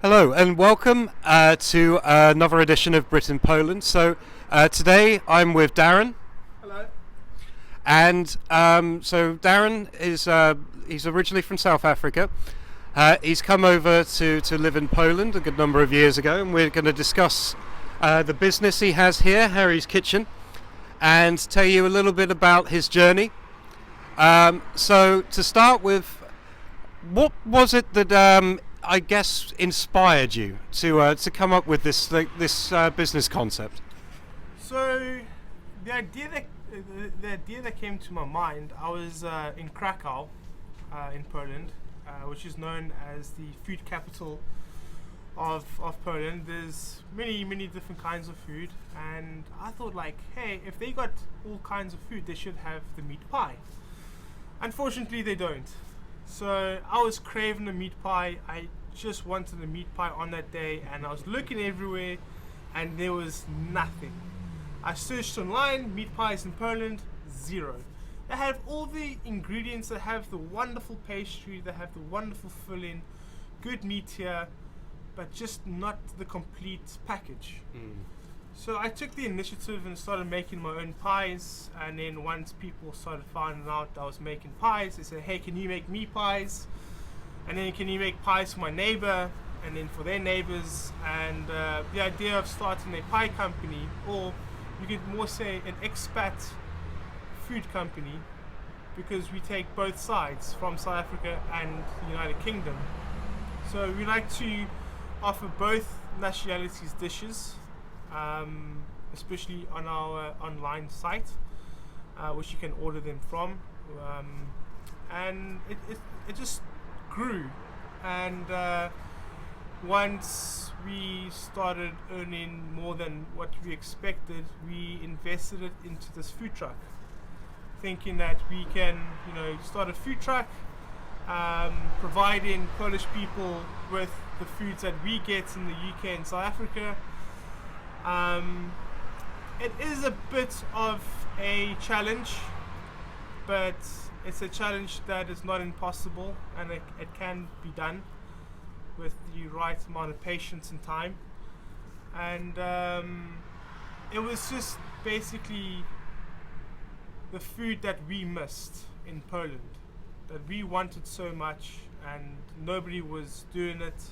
Hello and welcome to another edition of Brit in Poland. So today I'm with Darren. Hello. And so Darren is he's originally from South Africa. He's come over to live in Poland a good number of years ago, and we're going to discuss the business he has here, Harry's Kitchen, and tell you a little bit about his journey. So to start with, what was it that I guess inspired you to come up with this business concept? So the idea that came to my mind, I was in Krakow, in Poland, which is known as the food capital of Poland. There's many different kinds of food, and I thought, like, hey, if they got all kinds of food, they should have the meat pie. Unfortunately, they don't. So I was craving a meat pie. I just wanted a meat pie on that day, and I was looking everywhere, and there was nothing. I searched online, meat pies in Poland, zero. They have all the ingredients, they have the wonderful pastry, they have the wonderful filling, good meat here, but just not the complete package. So I took the initiative and started making my own pies, and then once people started finding out I was making pies, they said, hey, can you make me pies? And then can you make pies for my neighbor, and then for their neighbors? And the idea of starting a pie company, or you could more say an expat food company, because we take both sides from South Africa and the United Kingdom. So we like to offer both nationalities dishes, especially on our online site, which you can order them from, and it just grew. And once we started earning more than what we expected, we invested it into this food truck, thinking that we can, start a food truck, providing Polish people with the foods that we get in the UK and South Africa. It is a bit of a challenge, but it's a challenge that is not impossible, and it can be done with the right amount of patience and time. And it was just basically the food that we missed in Poland, that we wanted so much and nobody was doing it.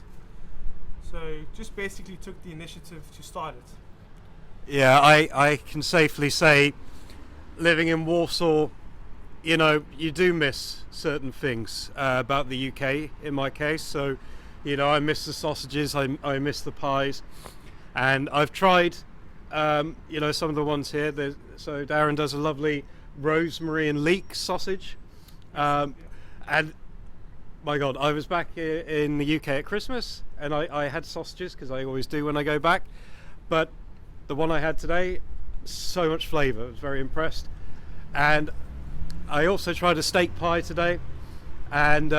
So just basically took the initiative to start it. Yeah, I can safely say, living in Warsaw, you do miss certain things about the UK in my case. So, I miss the sausages, I miss the pies, and I've tried, some of the ones here. So Darren does a lovely rosemary and leek sausage, and my God, I was back here in the UK at Christmas, and I had sausages, because I always do when I go back, but the one I had today, so much flavour. I was very impressed. And I also tried a steak pie today, and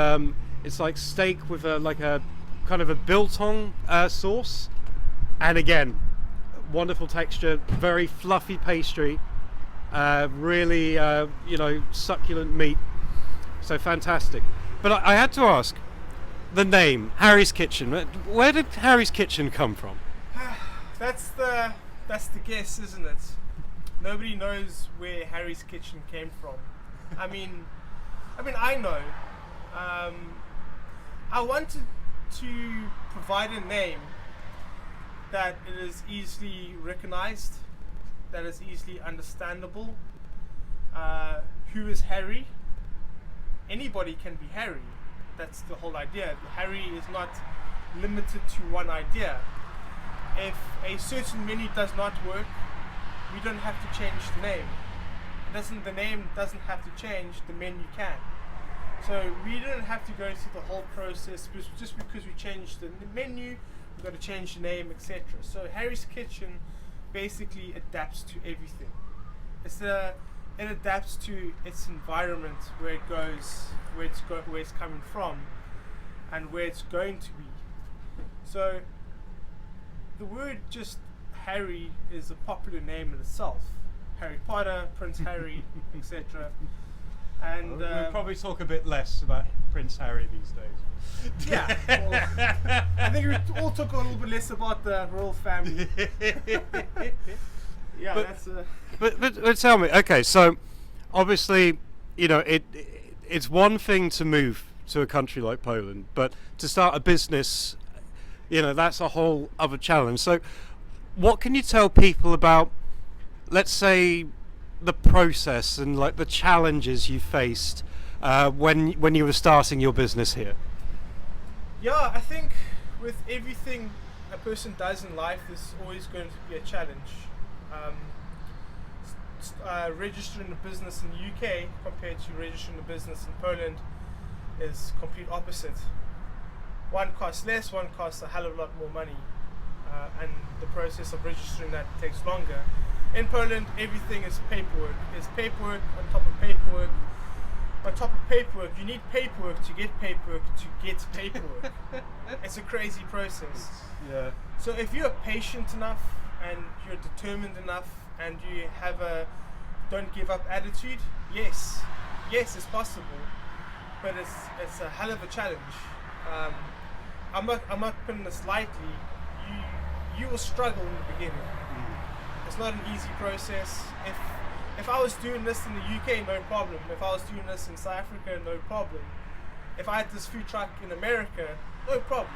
it's like steak with a kind of a biltong sauce, and again, wonderful texture, very fluffy pastry, really succulent meat, so fantastic. But I had to ask, the name Harry's Kitchen, where did Harry's Kitchen come from? That's the guess, isn't it? Nobody knows where Harry's Kitchen came from. I mean, I know. I wanted to provide a name that it is easily recognized, that is easily understandable. Who is Harry? Anybody can be Harry. That's the whole idea. Harry is not limited to one idea. If a certain menu does not work, we don't have to change the name. The name doesn't have to change, the menu can. So we don't have to go through the whole process just because we changed the menu, we've got to change the name, etc. So Harry's Kitchen basically adapts to everything. It adapts to its environment, where it goes, where it's coming from, and where it's going to be. So the word just Harry is a popular name in itself. Harry Potter, Prince Harry, etc. And we'll probably talk a bit less about Prince Harry these days. yeah, well, I think we all talk a little bit less about the royal family. Yeah, But- that's But tell me, okay, so obviously, you know, it's one thing to move to a country like Poland, but to start a business, you know, that's a whole other challenge. So, what can you tell people about, let's say, the process and like the challenges you faced when you were starting your business here? Yeah, I think with everything a person does in life, there's always going to be a challenge. Registering a business in the UK compared to registering a business in Poland is complete opposite. One costs less, one costs a hell of a lot more money, and the process of registering that takes longer. In Poland, everything is paperwork. There's paperwork on top of paperwork. On top of paperwork, you need paperwork to get paperwork to get paperwork. It's a crazy process. Yeah. So if you're patient enough and you're determined enough and you have a don't give up attitude, yes, it's possible, but it's a hell of a challenge. I'm not putting this lightly. You will struggle in the beginning. It's not an easy process. If I was doing this in the UK, no problem. If I was doing this in South Africa, no problem. If I had this food truck in America, no problem.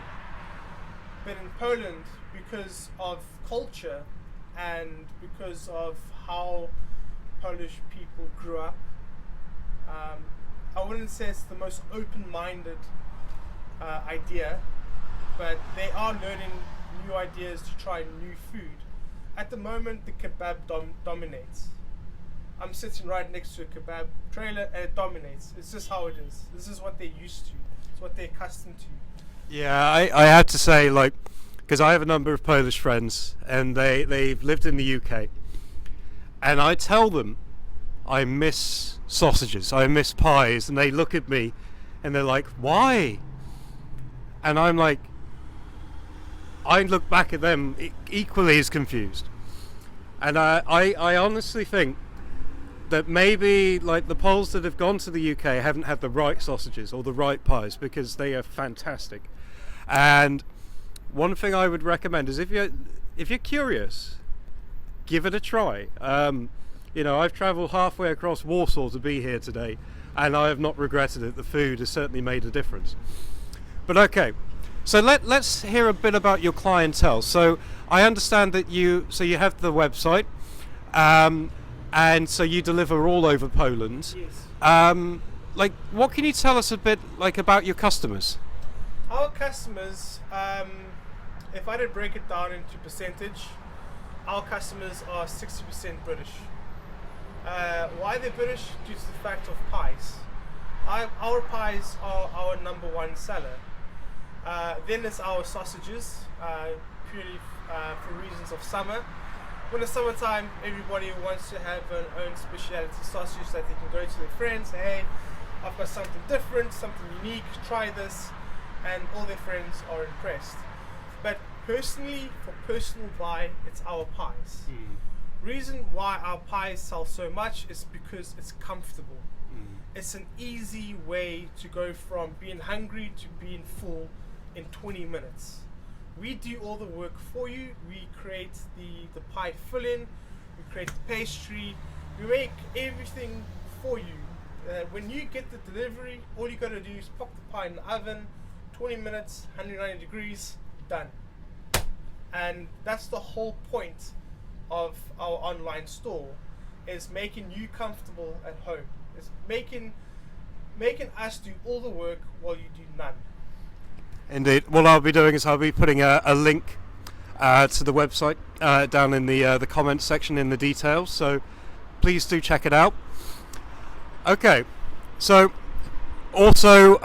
But in Poland, because of culture and because of how Polish people grew up, I wouldn't say it's the most open-minded idea, but they are learning new ideas to try new food. At the moment, the kebab dominates. I'm sitting right next to a kebab trailer and it dominates. It's just how it is. This is what they're used to. It's what they're accustomed to. Yeah, I had to say, like, because I have a number of Polish friends and they've lived in the UK, and I tell them I miss sausages, I miss pies, and they look at me and they're like, why? And I'm like, I look back at them equally as confused. And I honestly think that maybe like the Poles that have gone to the UK haven't had the right sausages or the right pies, because they are fantastic. And one thing I would recommend is if you're curious, give it a try. You know, I've travelled halfway across Warsaw to be here today, and I have not regretted it. The food has certainly made a difference. But okay, so let's hear a bit about your clientele. So I understand that you have the website, and so you deliver all over Poland. Yes. Like, what can you tell us a bit like about your customers? Our customers, if I did break it down into percentage, our customers are 60% British. Why they're British? Due to the fact of pies. Our pies are our number one seller. Then it's our sausages, purely for reasons of summer. When it's summertime, everybody wants to have an own specialty sausage that they can go to their friends, say, hey, I've got something different, something unique, try this, and all their friends are impressed. But personally, for personal buy, it's our pies. Reason why our pies sell so much is because it's comfortable. It's an easy way to go from being hungry to being full in 20 minutes. We do all the work for you. We create the pie filling, we create the pastry, we make everything for you. When you get the delivery, all you gotta do is pop the pie in the oven, 20 minutes, 190 degrees, done. And that's the whole point of our online store, is making you comfortable at home. It's making us do all the work while you do none. Indeed. What I'll be doing is I'll be putting a link to the website down in the comments section in the details, so please do check it out. Okay, so also,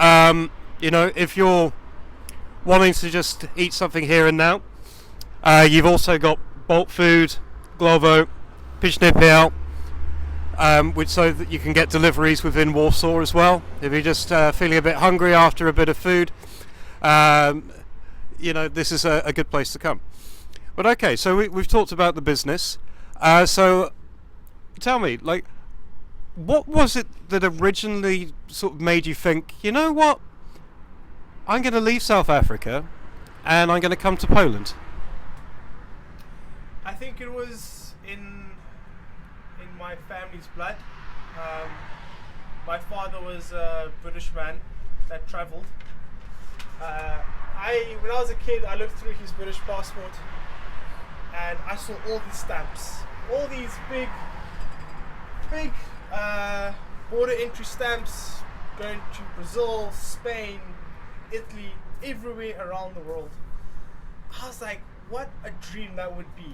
you know, if you're wanting to just eat something here and now, you've also got bulk food, Glovo, Piśny, which so that you can get deliveries within Warsaw as well. If you're just feeling a bit hungry after a bit of food, you know, this is a good place to come. But okay, so we've talked about the business. So tell me, like, what was it that originally sort of made you think, you know what, I'm going to leave South Africa and I'm going to come to Poland? I think it was in my family's blood. My father was a British man that travelled. When I was a kid, I looked through his British passport and I saw all these stamps, all these big border entry stamps going to Brazil, Spain, Italy, everywhere around the world. I was like, what a dream that would be,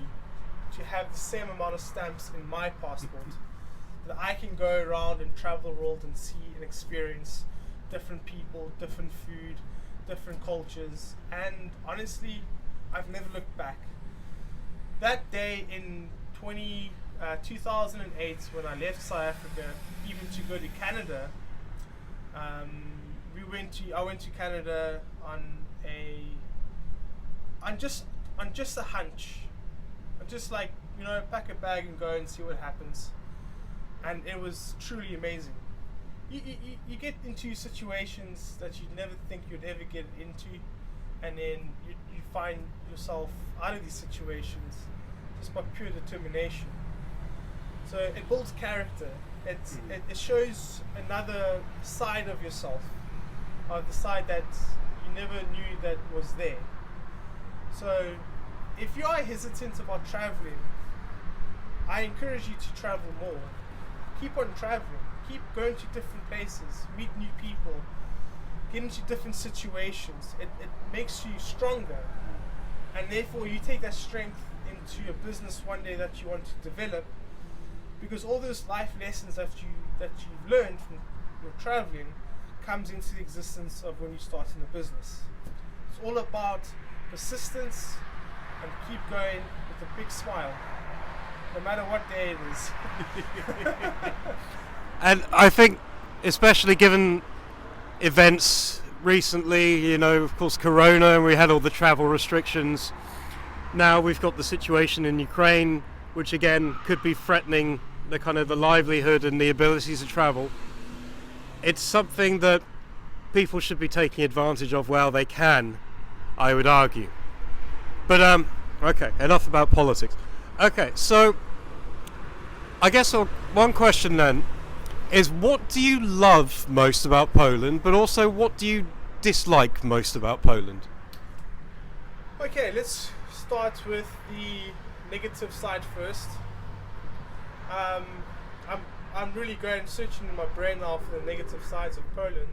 to have the same amount of stamps in my passport, that I can go around and travel the world and see and experience different people, different food, different cultures, and honestly, I've never looked back. That day in 2008, when I left South Africa, even to go to Canada, I went to Canada on just a hunch. Just like, pack a bag and go and see what happens. And it was truly amazing. You get into situations that you'd never think you'd ever get into, and then you find yourself out of these situations just by pure determination. So it builds character. It shows another side of yourself, of the side that you never knew that was there. So if you are hesitant about traveling, I encourage you to travel more. Keep on traveling. Keep going to different places. Meet new people. Get into different situations. It makes you stronger. And therefore you take that strength into a business one day that you want to develop. Because all those life lessons that you've learned from your traveling comes into the existence of when you start in a business. It's all about persistence and keep going with a big smile, no matter what day it is. And I think, especially given events recently, of course, Corona, and we had all the travel restrictions. Now we've got the situation in Ukraine, which again could be threatening the livelihood and the ability to travel. It's something that people should be taking advantage of while they can, I would argue. But okay, enough about politics. Okay, so I guess one question then is, what do you love most about Poland, but also what do you dislike most about Poland? Okay, let's start with the negative side first. I'm really going searching in my brain now for the negative sides of Poland.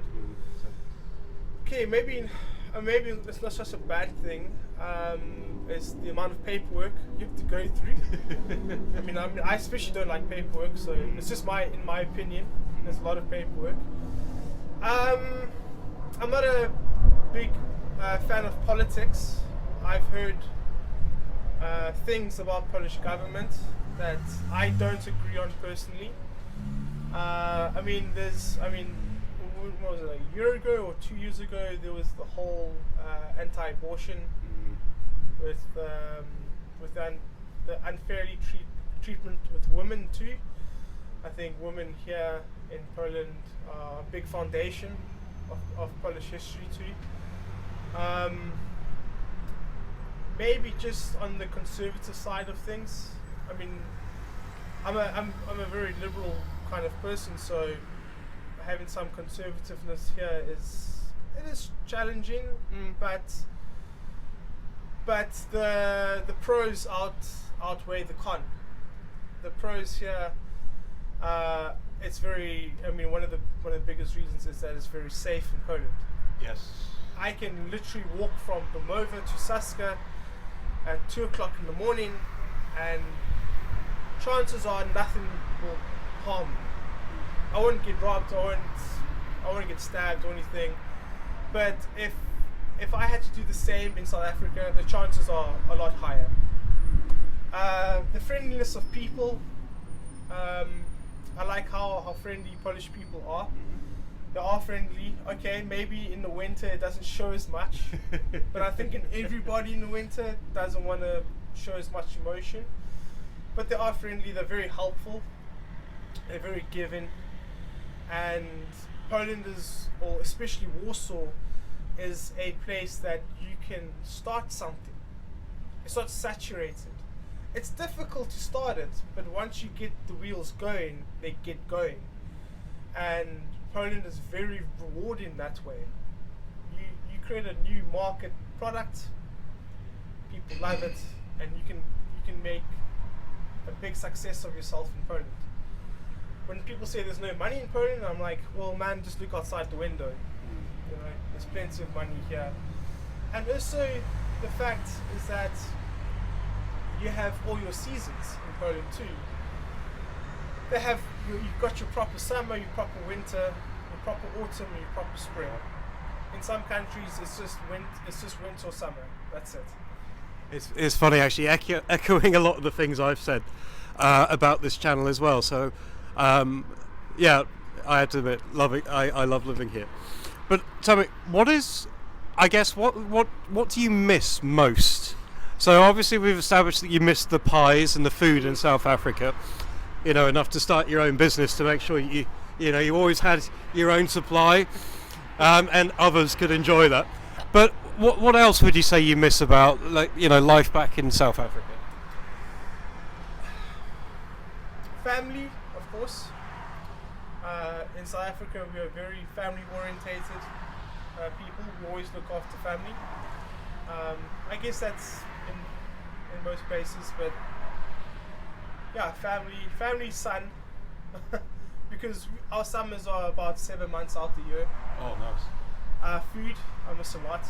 Okay, maybe it's not such a bad thing. It's the amount of paperwork you have to go through. I especially don't like paperwork, so it's just in my opinion, there's a lot of paperwork. I'm not a big fan of politics. I've heard things about Polish government that I don't agree on personally. What was it, like a year ago or 2 years ago, there was the whole anti-abortion with the unfairly treatment with women too. I think women here in Poland are a big foundation of Polish history too. Maybe just on the conservative side of things. I'm a very liberal kind of person, so having some conservativeness here is challenging, but the pros outweigh the con. The pros here, it's very. One of the biggest reasons is that it's very safe in Poland. Yes. I can literally walk from Domowa to Saska at 2 o'clock in the morning, and chances are nothing will harm me. I won't get robbed, I won't get stabbed or anything. But if I had to do the same in South Africa, the chances are a lot higher. The friendliness of people, I like how friendly Polish people are. They are friendly. Okay, maybe in the winter it doesn't show as much, but I think everybody in the winter doesn't want to show as much emotion. But they are friendly, they're very helpful. They're very giving, and Poland is, or especially Warsaw, is a place that you can start something. It's not saturated. It's difficult to start it, but once you get the wheels going, they get going. And Poland is very rewarding that way. You create a new market product, people love it, and you can make a big success of yourself in Poland. When people say there's no money in Poland, I'm like, well, man, just look outside the window. You know, there's plenty of money here. And also, the fact is that you have all your seasons in Poland too. They have, you've got your proper summer, your proper winter, your proper autumn, and your proper spring. In some countries, it's just winter or summer. That's it. It's funny actually, echoing a lot of the things I've said about this channel as well. So, yeah, I have to admit, I love living here. But tell me, what do you miss most? So obviously we've established that you miss the pies and the food in South Africa, you know, enough to start your own business to make sure you always had your own supply, and others could enjoy that. But what else would you say you miss about, like, you know, life back in South Africa? Family, of course. In South Africa, we are very family-orientated people. We always look after family. I guess that's in most places, but yeah, family, son. Because our summers are about 7 months out the year. Oh, nice. Food, I miss a lot.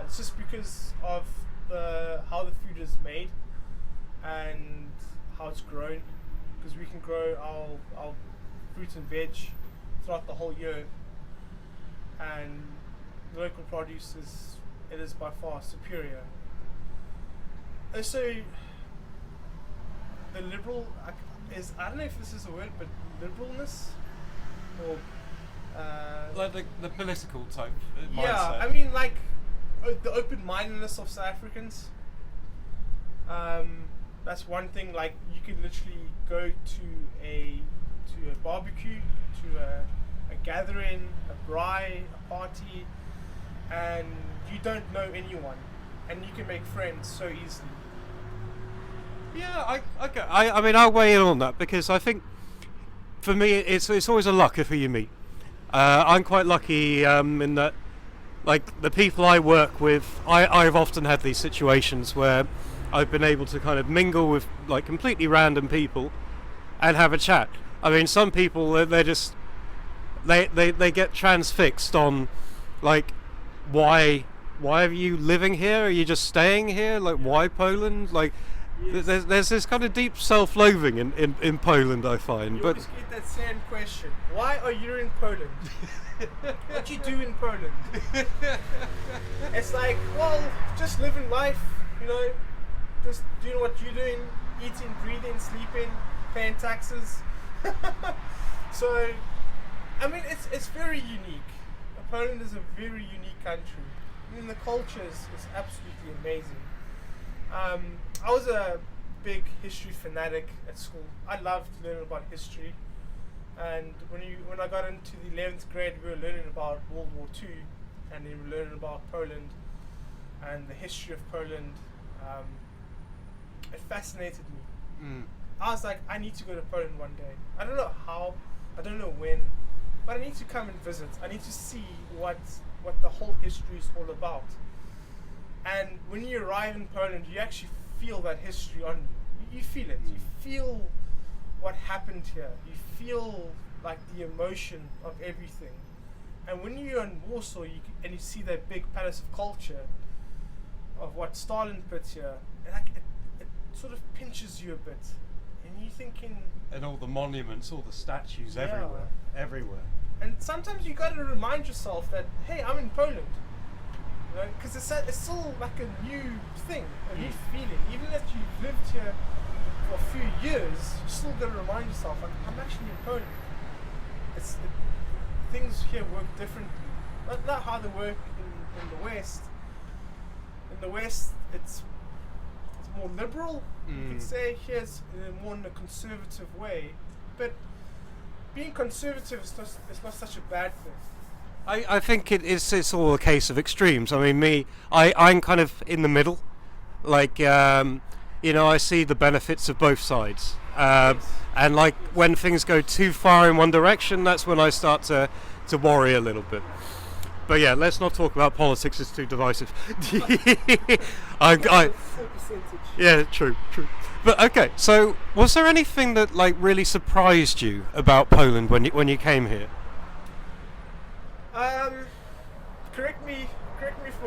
It's just because of how the food is made and how it's grown. Because we can grow our fruit and veg throughout the whole year, and the local produce is by far superior. Also, the liberal I don't know if this is a word, but liberalness, or like the political type mindset. Yeah, I mean, like the open-mindedness of South Africans. That's one thing. Like, you could literally go to a barbecue, to a gathering, a braai, a party, and you don't know anyone, and you can make friends so easily. Yeah, I mean, I'll weigh in on that, because I think for me it's always a luck of who you meet. I'm quite lucky in that, like, the people I work with, I've often had these situations where I've been able to kind of mingle with, like, completely random people and have a chat. I mean, some people, they're just they get transfixed on, like, why are you living here? Are you just staying here? Like, why Poland? Like, yes. There's this kind of deep self-loathing in Poland, I find. You but always get that same question. Why are you in Poland? What you do in Poland? It's like, well, just living life, you know, just doing what you're doing, eating, breathing, sleeping, paying taxes. So, I mean, it's very unique. Poland is a very unique country. I mean, the culture is absolutely amazing. I was a big history fanatic at school. I loved learning about history. And when I got into the 11th grade, we were learning about World War II, and then we were learning about Poland and the history of Poland. It fascinated me. I was like, I need to go to Poland one day. I don't know how, I don't know when, but I need to come and visit. I need to see what the whole history is all about. And when you arrive in Poland, you actually feel that history on you. You feel it. You feel what happened here. You feel like the emotion of everything. And when you're in Warsaw, and you see that big palace of culture of what Stalin put here, it sort of pinches you a bit. And you're thinking... And all the monuments, all the statues, everywhere. And sometimes you got to remind yourself that, hey, I'm in Poland. You know, because it's still like a new thing, a new feeling. Even if you've lived here for a few years, you still got to remind yourself, like, I'm actually in Poland. Things here work differently. Not how they work in the West. In the West, it's more liberal. You could say here it's more in a conservative way, but being conservative is not such a bad thing. I think it's all a case of extremes. I mean, I'm kind of in the middle. Like, I see the benefits of both sides. And like when things go too far in one direction, that's when I start to worry a little bit. But yeah, let's not talk about politics, it's too divisive. Yeah, true. But okay, so was there anything that like really surprised you about Poland when you came here? Correct me if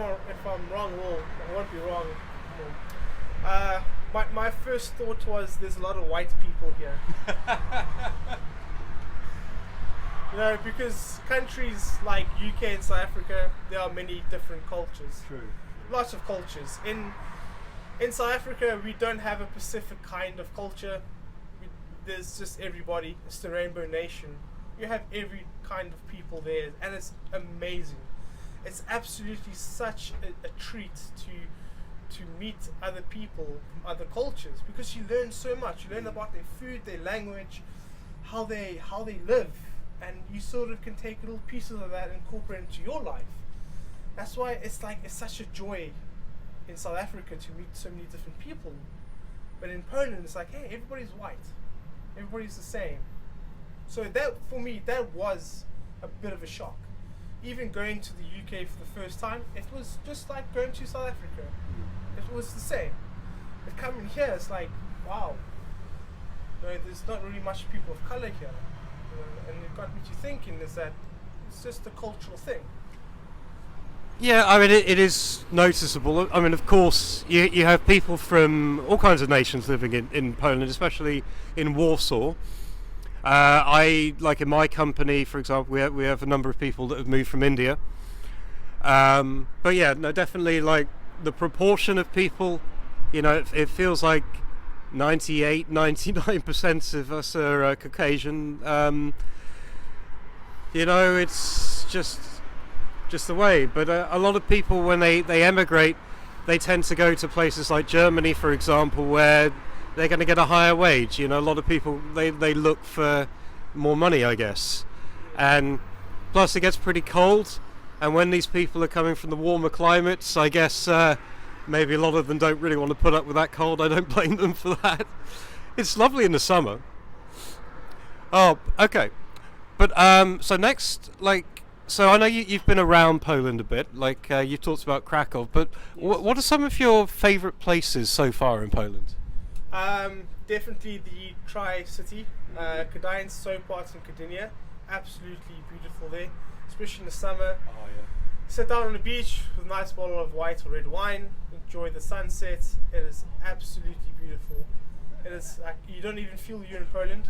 I'm wrong, or I won't be wrong. My first thought was there's a lot of white people here. Because countries like UK and South Africa, there are many different cultures. True. Lots of cultures. In South Africa, we don't have a specific kind of culture. There's just everybody. It's the Rainbow Nation. You have every kind of people there, and it's amazing. It's absolutely such a treat to meet other people from other cultures, because you learn so much. You learn about their food, their language, how they live, and you sort of can take little pieces of that and incorporate into your life. That's why it's such a joy in South Africa to meet so many different people. But in Poland, it's like, hey, everybody's white, everybody's the same. So that, for me, that was a bit of a shock. Even going to the UK for the first time, it was just like going to South Africa. It was the same. But coming here, it's like, wow, there's not really much people of color here. And it got me to thinking is that it's just a cultural thing. Yeah, I mean, it is noticeable. I mean, of course, you have people from all kinds of nations living in Poland, especially in Warsaw. Like in my company, for example, we have a number of people that have moved from India. But yeah, no, definitely, like the proportion of people, it feels like 99% of us are Caucasian. It's just the way. But a lot of people, when they emigrate, they tend to go to places like Germany, for example, where they're going to get a higher wage. A lot of people, they look for more money, I guess. And plus it gets pretty cold, and when these people are coming from the warmer climates, I guess maybe a lot of them don't really want to put up with that cold. I don't blame them for that. It's lovely in the summer. Oh, okay. But so next, so I know you've been around Poland a bit, you've talked about Krakow, but Yes. what are some of your favourite places so far in Poland? Definitely the Tri-City, Gdańsk, Sopot and Gdynia. Absolutely beautiful there, especially in the summer. Oh yeah. Sit down on the beach with a nice bottle of white or red wine, enjoy the sunset. It is absolutely beautiful. It is like you don't even feel you're in Poland.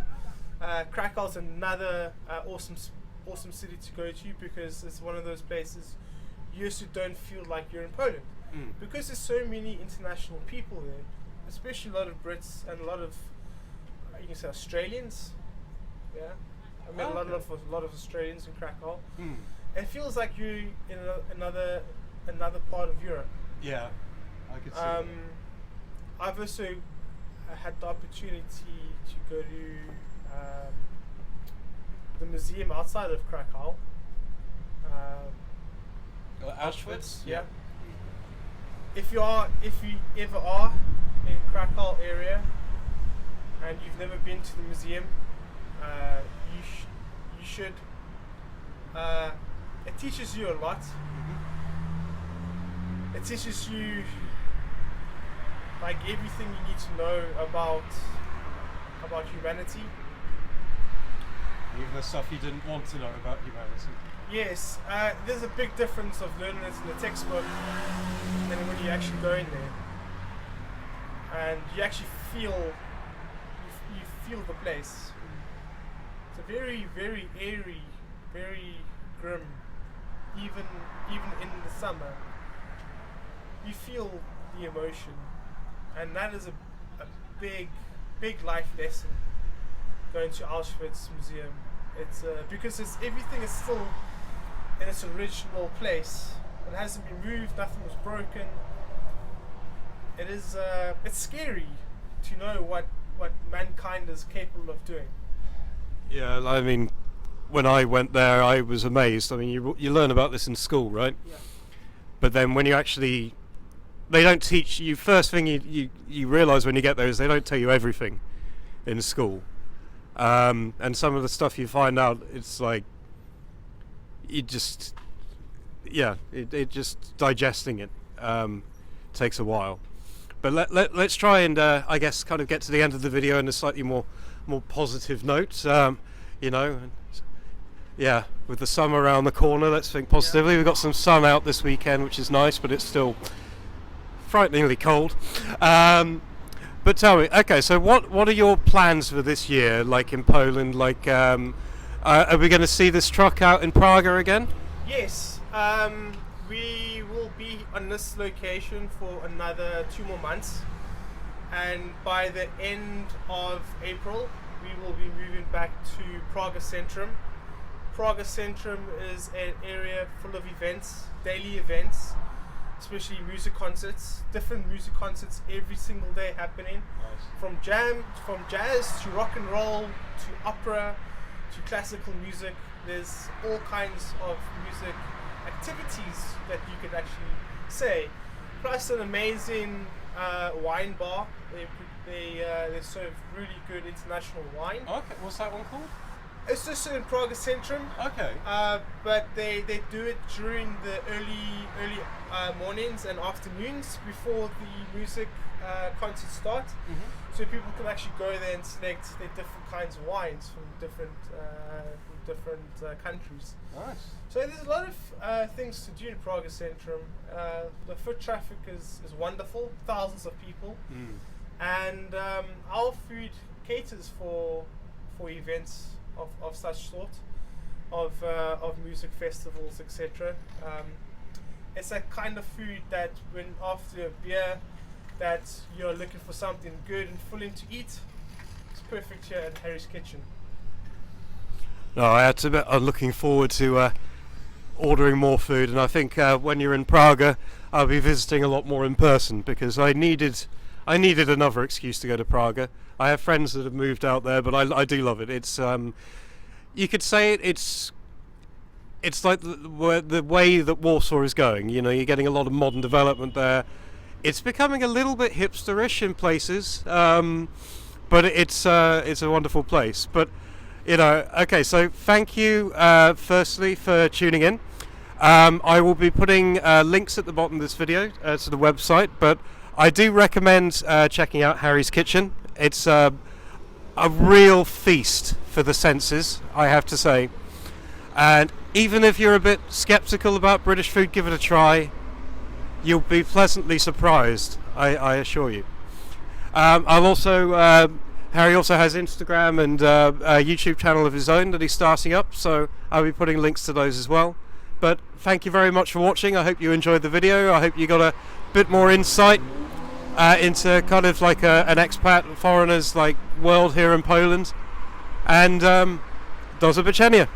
Krakow's another awesome city to go to, because it's one of those places you also don't feel like you're in Poland, because there's so many international people there, especially a lot of Brits and a lot of you can say Australians. Yeah, I met a lot of Australians in Krakow. It feels like you're in another part of Europe. Yeah, I could see that. I've also had the opportunity to go to the museum outside of Krakow. Auschwitz? Yeah. If you ever are in Krakow area and you've never been to the museum, you should. It teaches you a lot. It teaches you like everything you need to know about humanity. Even the stuff you didn't want to know about humanity. Yes, there's a big difference of learning it in the textbook than when you actually go in there, and you actually feel the place. It's a very, very airy, very grim. Even in the summer, you feel the emotion, and that is a big life lesson. Going to Auschwitz Museum, it's because everything is still in its original place. It hasn't been moved. Nothing was broken. It is. It's scary to know what mankind is capable of doing. Yeah, I mean, when I went there, I was amazed. I mean, you learn about this in school, right? Yeah. But then when you actually, they don't teach you. First thing you realise when you get there is they don't tell you everything in school, and some of the stuff you find out, it's like you just, yeah, it just digesting it takes a while. But let's try and I guess kind of get to the end of the video in a slightly more positive note. You know, yeah, with the summer around the corner, let's think positively. We've got some sun out this weekend, which is nice, but it's still frighteningly cold. But tell me, okay, so what are your plans for this year, like in Poland? Like, are we going to see this truck out in Prague again? Yes, we will be on this location for another 2 more months, and by the end of April we will be moving back to Prague Centrum. Prague Centrum is an area full of events, daily events, especially music concerts, different music concerts every single day happening. Nice. From jazz to rock and roll to opera to classical music. There's all kinds of music activities that you could actually say. Plus an amazing wine bar. They serve really good international wine. Okay, what's that one called? It's just in Prague Centrum. Okay. But they do it during the early mornings and afternoons before the music concerts start. Mm-hmm. So people can actually go there and select the different kinds of wines from different countries. Nice. So there's a lot of things to do in Prague Centrum. The foot traffic is wonderful, thousands of people, and our food caters for events of such sort, of music festivals, etc. It's that kind of food that when after a beer that you're looking for something good and filling to eat, it's perfect here at Harry's Kitchen. No, I had to admit, I'm looking forward to ordering more food, and I think when you're in Prague, I'll be visiting a lot more in person because I needed another excuse to go to Prague. I have friends that have moved out there, but I do love it. It's you could say it's like the way that Warsaw is going. You know, you're getting a lot of modern development there. It's becoming a little bit hipsterish in places, but it's a wonderful place. But you know, okay, so thank you firstly for tuning in. I will be putting links at the bottom of this video to the website, but I do recommend checking out Harry's Kitchen. It's a real feast for the senses, I have to say. And even if you're a bit skeptical about British food, give it a try. You'll be pleasantly surprised, I assure you. I'll also Harry also has Instagram and a YouTube channel of his own that he's starting up, so I'll be putting links to those as well. But thank you very much for watching. I hope you enjoyed the video. I hope you got a bit more insight into kind of like an expat foreigners like world here in Poland. And do zobaczenia.